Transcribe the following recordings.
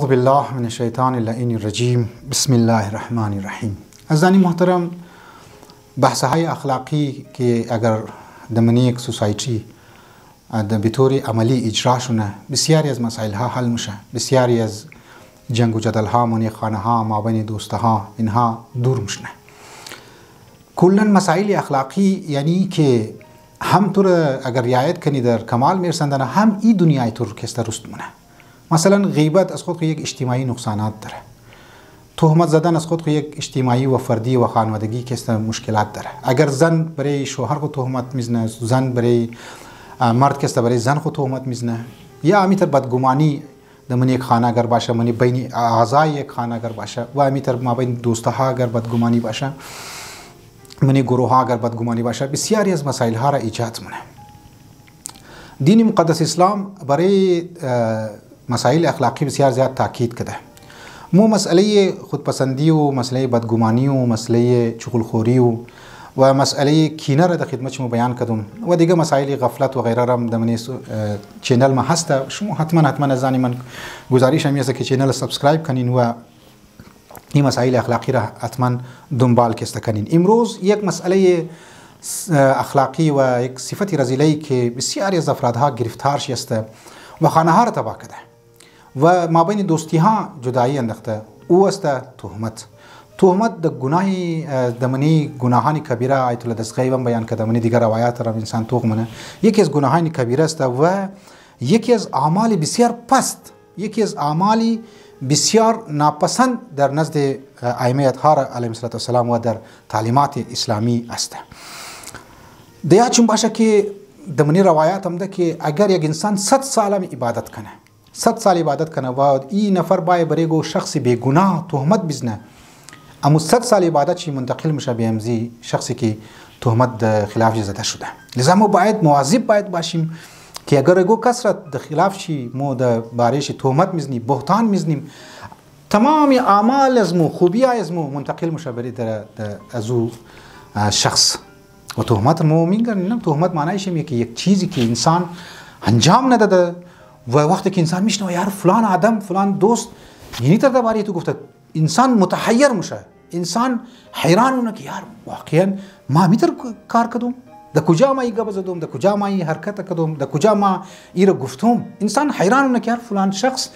اعوذ بالله من الشیطان اللعین الرجیم بسم الله الرحمن الرحیم. عزیزان محترم، بحث‌های اخلاقی که اگر در یک سوسایتی به طور عملی اجرا شونه بسیاری از مسائل ها حل میشه، بسیاری از جنگ و جدل ها، منی خانه ها، مابین دوست ها، اینها دور میشه. کلا مسائل اخلاقی یعنی که هم تو اگر رعایت کنی در کمال میرسندن، هم این دنیای تو که درست مونه. مثلا غیبت از خود یک اجتماعی نقصانات داره، تهمت زدن از خود یک اجتماعی و فردی و خانوادگی که مشکلات داره. اگر زن برای شوهر خود تهمت میزنه، زن برای مرد که برای زن خود تهمت میزنه، یا امیتر بدگمانی در من یک خانه اگر باشه، من بین اعضای یک خانه اگر باشه، و امیتر ما بین دوستها اگر بدگمانی باشه، من گروه ها اگر بدگمانی باشه، بسیاری از مسائل ها را ایجاد مونه. دین مقدس اسلام برای مسائل اخلاقی بسیار زیاد تاکید کرده. مو مسئله خودپسندی و مسئله بدگمانی و مسئله چغلخوری و مسئله کینه را در خدمت شما بیان کردم و دیگه مسائل غفلت و غیره را در من چینل ما هست. شما حتما از من گزارش همیشه که چینل سابسکرایب کنین و این مسائل اخلاقی را حتما دنبال کسته کنین. امروز یک مسئله اخلاقی و یک صفت رذیله که بسیاری از افرادها گرفتار شده و خانه ها را تباه کرده و ما بین دوستی ها جدایی انداخته، او است تهمت د گناهی دمنی گناهانی کبیره. آیت الله دستگیرم بیان کرده، من دیگر روایات را انسان توغمنه. یکی از گناهانی کبیره است و یکی از اعمال بسیار پست، یکی از اعمال بسیار ناپسند در نزد ائمه اطهار علیهم السلام و در تعلیمات اسلامی است. دیا چون باشه که دمنی روایات هم ده که اگر یک انسان 100 سال عبادت کنه، 100 سال عبادت کنه و این نفر بای بریگو شخص بے گناه تهمت بزنه، اما 100 سال عبادت چی منتقل میشه به امزی شخصی که تهمت خلاف زده شده. لذا ما باید مواظب باید باشیم که اگر اگو کسرت د خلاف چی مو د بارش تهمت میزنی، بهتان میزنیم، تمام اعمال از مو، خوبی از مو منتقل میشه بری در ازو شخص. و تهمت مو میگن، تهمت معنیش اینه که یک چیزی که انسان انجام نداده و وقتی که انسان میشنوه یار فلان آدم فلان دوست یعنی تر درباره تو گفته، انسان متحیر میشه، انسان حیران مونه که یار واقعا ما میتر کار کردم، در کجا ما ایگه بزدم، در کجا ما ای حرکت کردم، در کجا ما ای را گفتم. انسان حیران مونه که یار فلان شخص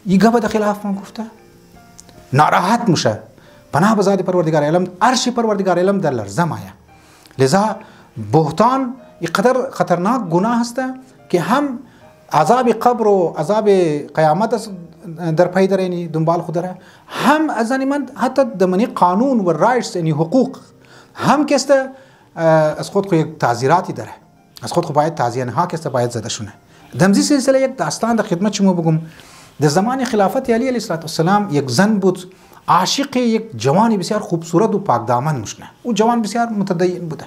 ایگه به خلاف ما گفته، ناراحت میشه. پناه به ذات پروردگار عالم، عرش پروردگار عالم در لرزه مایه. لذا بهتان یک قدر خطرناک گناه است که هم عذاب قبر و عذاب قیامت در پی داره، یعنی دنبال خود داره، هم از من حتی دمنی قانون و رایتس یعنی حقوق هم کسته از خود یک تعزیراتی داره، از خود باید تعزیرها ها کسته باید زده شونه. دمزی سلسله یک داستان در خدمت شما بگم. در زمان خلافت علی علیه السلام یک زن بود، عاشق یک جوانی بسیار خوبصورت و پاک دامن مشنه. او جوان بسیار متدین بوده،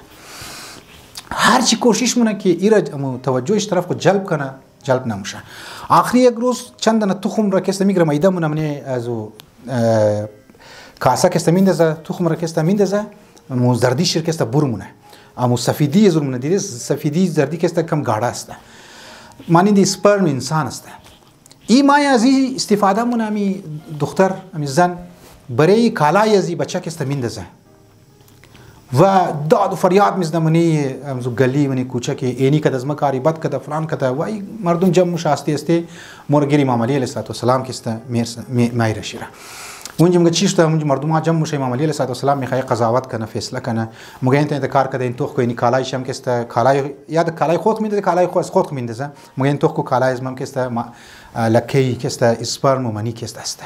هرچی کوشش مونه که ایرج توجهش طرف کو جلب کنه جلب نمیشه. آخری یک روز چندن تخم را کسته میگیره، میده مونه منی از کاسه کسته میندازه، تخم را کسته میندازه، مو زردی شیر کسته برمونه، اما سفیدی زرمونه دیده، سفیدی زردی کسته کم گاڑه است، معنی دی سپرم انسان است. این مای از این استفاده مونه امی دختر امی زن برای کالای ازی بچه کسته میندازه و داد و فریاد میزنه، منی امزو گلی منی کوچه که اینی کده از مکاری بد کده فلان کده و ای مردم جمع شاستی استی مرگیری امام علی علیه السلام کسته میره شیره. اونجا میگه چی شده؟ اونجا مردم ها جمع میشه، امام علی علیه السلام میخواد قضاوت کنه، فیصله کنه. میگه انت کار کده این توخ کو اینی کالای شم کسته کالای یاد کالای خود میندازه، کالای خود از خود میندازه. میگه این توخ کو کالای از مم کسته لکی کسته اسپرم و منی کسته است.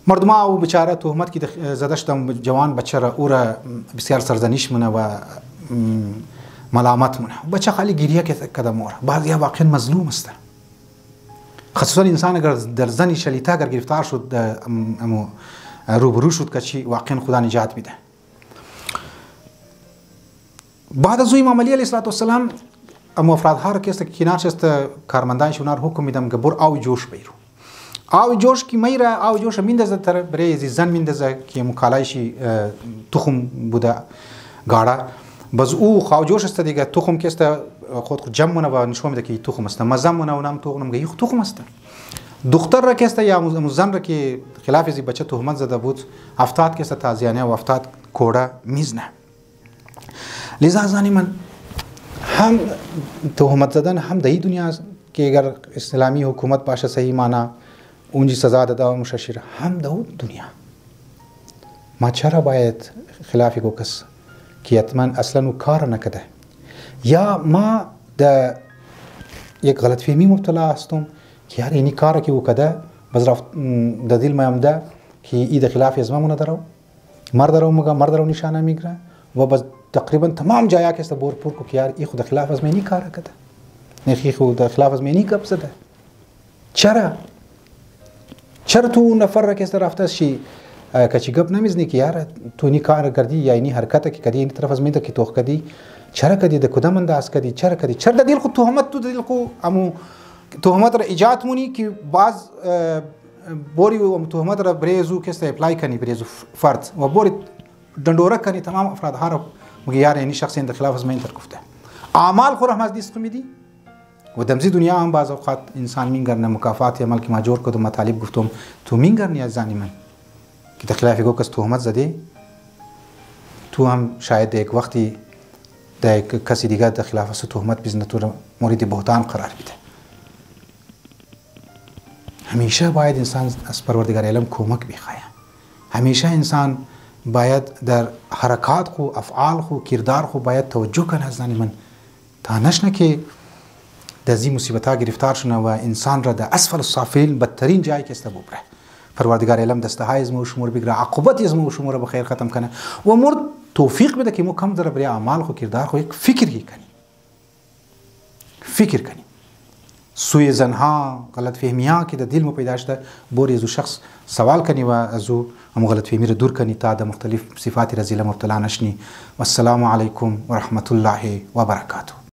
مردم ها او بیچاره تهمت که زده شدم جوان بچه را او را بسیار سرزنش مونه و ملامت مونه. بچه خالی گریه کده مور. بعضی ها واقعا مظلوم است. خصوصا انسان اگر در زنی شلیته اگر گرفتار شد روبرو شد که چی واقعا خدا نجات بیده. بعد از او امام علی علیه السلام افرادها را که کنار شست کارمندانش اونها حکم میدم که بر آو جوش بیرو. آو جوش کی میره، آو جوش میندازه تر برای زن میندازه که مکالایشی تخم بوده گاڑه. باز او خواو جوش است دیگه، تخم که است خود جمع مونه و نشون میده که تخم است، مزم مونه و نام تخم میگه تخم است. دختر را که است یا زن را که خلاف ازی بچه تهمت زده بود 70 که است تازیانه و 70 کوڑه میزنه. لذا زنی من هم تهمت زدن هم در این دنیا که اگر اسلامی حکومت باشه صحیح معنی اونجی سزا داده و مششیر، هم در اون دنیا ما چرا باید خلاف کو کس که حتما اصلا کار نکده یا ما در یک غلط فهمی مبتلا هستم که یار اینی کار که او کده بس رفت در دل ما ده که ای در خلاف از ما مونه درو مرد رو مگه مرد رو نشانه میگیره و بس تقریبا تمام جایا که است بور پور کو که یار ای خود خلاف از منی کار کده نه خود در خلاف از منی گپ زده. چرا تو نفر را که است رفته شی کچی گپ نمیزنی که یار تو نی کار کردی یا اینی حرکت که کردی این طرف از میده که توخ کردی چرا کردی د کدام انداز کردی چرا د دل خو تهمت تو د دل خو امو تهمت را ایجاد مونی که بعض بوری و تهمت را بریزو که است اپلای کنی بریزو فرد و بوری دندوره کنی تمام افراد ها را مگه یار اینی شخص این خلاف از من تر گفته اعمال خو رحمت دیست میدی و دمزی دنیا هم بعض اوقات انسان مینگرنه مکافات عمل که ما جور کدو مطالب گفتم تو مینگرنی از زنی من که خلاف گو کس تهمت زده تو هم شاید یک وقتی در کسی دیگر در خلاف از تهمت بزنه تو مورد بهتان قرار بده. همیشه باید انسان از پروردگار علم کمک بخواه. همیشه انسان باید در حرکات خو افعال خو کردار خو باید توجه کنه از زنی من تا نشنه که در زی مصیبت ها گرفتار شنه و انسان را در اسفل السافلین بدترین جایی که است ببره. پروردگار علم دسته های از ما و شمور بگیره عاقبت از ما و شمور بخیر ختم کنه و مورد توفیق بده که ما کم در برای اعمال خو کردار خو یک فکری کنیم سوی زنها غلط فهمی ها که در دل ما پیدا شده بوری از شخص سوال کنی و از او غلط فهمی را دور کنی تا در مختلف صفات رذیله مبتلا نشنی. والسلام علیکم و رحمت الله و برکاته.